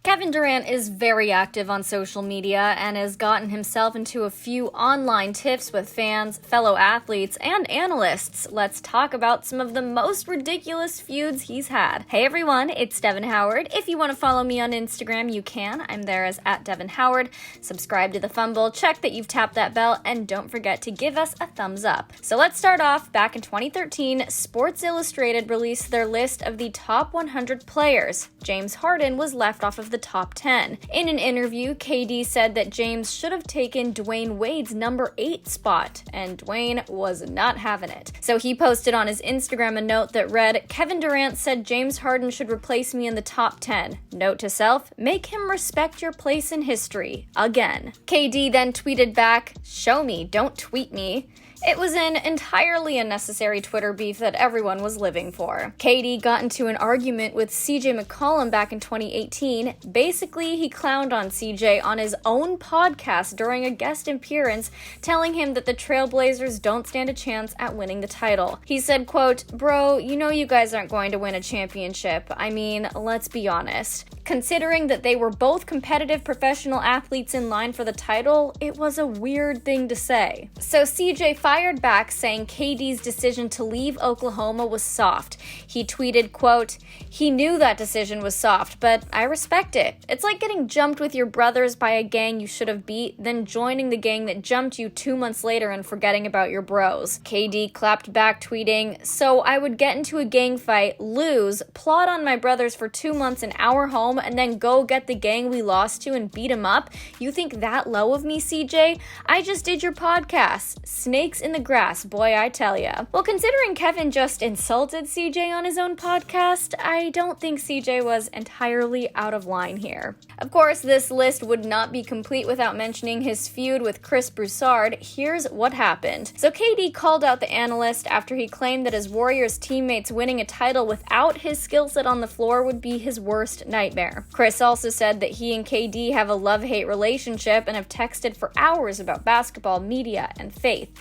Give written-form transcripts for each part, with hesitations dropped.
Kevin Durant is very active on social media and has gotten himself into a few online tiffs with fans, fellow athletes, and analysts. Let's talk about some of the most ridiculous feuds he's had. Hey everyone, it's Devin Howard. If you want to follow me on Instagram, you can. I'm there as @DevinHoward. Subscribe to the Fumble, check that you've tapped that bell, and don't forget to give us a thumbs up. So let's start off. Back in 2013, Sports Illustrated released their list of the top 100 players. James Harden was left off of the top 10. In an interview, KD said that James should have taken Dwayne Wade's number 8 spot, and Dwayne was not having it. So he posted on his Instagram a note that read, "Kevin Durant said James Harden should replace me in the top 10. Note to self, make him respect your place in history. Again." KD then tweeted back, "Show me, don't tweet me." It was an entirely unnecessary Twitter beef that everyone was living for. KD got into an argument with CJ McCollum back in 2018. Basically, he clowned on CJ on his own podcast during a guest appearance, telling him that the Trailblazers don't stand a chance at winning the title. He said, quote, "Bro, you know you guys aren't going to win a championship. I mean, let's be honest." Considering that they were both competitive professional athletes in line for the title, it was a weird thing to say. So CJ fired back saying KD's decision to leave Oklahoma was soft. He tweeted, quote, "He knew that decision was soft, but I respect it. It's like getting jumped with your brothers by a gang you should have beat, then joining the gang that jumped you 2 months later and forgetting about your bros." KD clapped back tweeting, "So I would get into a gang fight, lose, plot on my brothers for 2 months in our home, and then go get the gang we lost to and beat them up? You think that low of me, CJ? I just did your podcast. Snakes in the grass, boy, I tell ya." Well, considering Kevin just insulted CJ on his own podcast, I don't think CJ was entirely out of line here. Of course, this list would not be complete without mentioning his feud with Chris Broussard. Here's what happened. So KD called out the analyst after he claimed that his Warriors teammates winning a title without his skill set on the floor would be his worst nightmare. Chris also said that he and KD have a love-hate relationship and have texted for hours about basketball, media, and faith.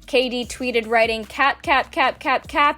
KD tweeted writing, "Cap,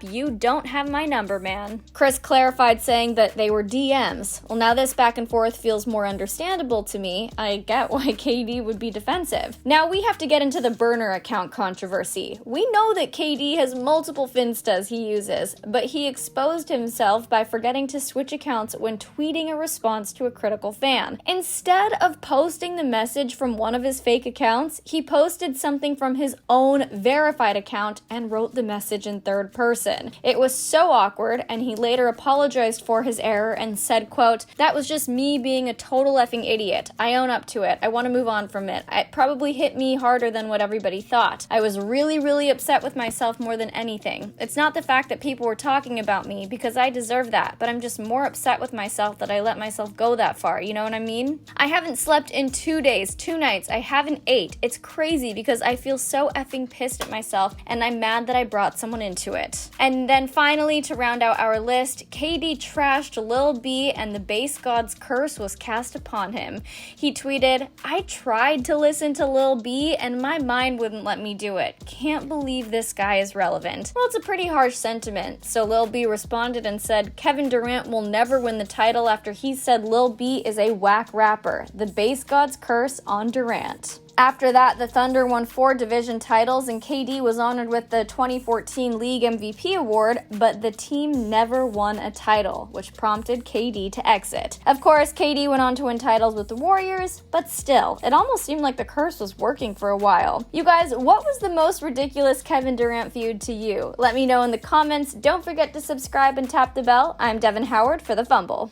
you don't have my number, man." Chris clarified saying that they were DMs. Well, now this back and forth feels more understandable to me. I get why KD would be defensive. Now we have to get into the burner account controversy. We know that KD has multiple Finstas he uses, but he exposed himself by forgetting to switch accounts when tweeting a response to a critical fan. Instead of posting the message from one of his fake accounts, he posted something from his own verified account and wrote the message in third person. It was so awkward, and he later apologized for his error and said, quote, "That was just me being a total effing idiot. I own up to it. I want to move on from it. It probably hit me harder than what everybody thought. I was really upset with myself more than anything. It's not the fact that people were talking about me, because I deserve that, but I'm just more upset with myself that I let myself go that far, you know what I mean? I haven't slept in 2 days, 2 nights. I haven't ate. It's crazy because I feel so effing pissed at myself, and I'm mad that I brought someone into it." And then finally, to round out our list, KD trashed Lil B, and the base god's curse was cast upon him. He tweeted, "I tried to listen to Lil B, and my mind wouldn't let me do it. Can't believe this guy is relevant." Well, it's a pretty harsh sentiment. So Lil B responded and said, "Kevin Durant will never win the title after he said Lil B is a whack rapper. The base god's curse on Durant." After that, the Thunder won 4 division titles, and KD was honored with the 2014 League MVP award, but the team never won a title, which prompted KD to exit. Of course, KD went on to win titles with the Warriors, but still, it almost seemed like the curse was working for a while. You guys, what was the most ridiculous Kevin Durant feud to you? Let me know in the comments. Don't forget to subscribe and tap the bell. I'm Devin Howard for the Fumble.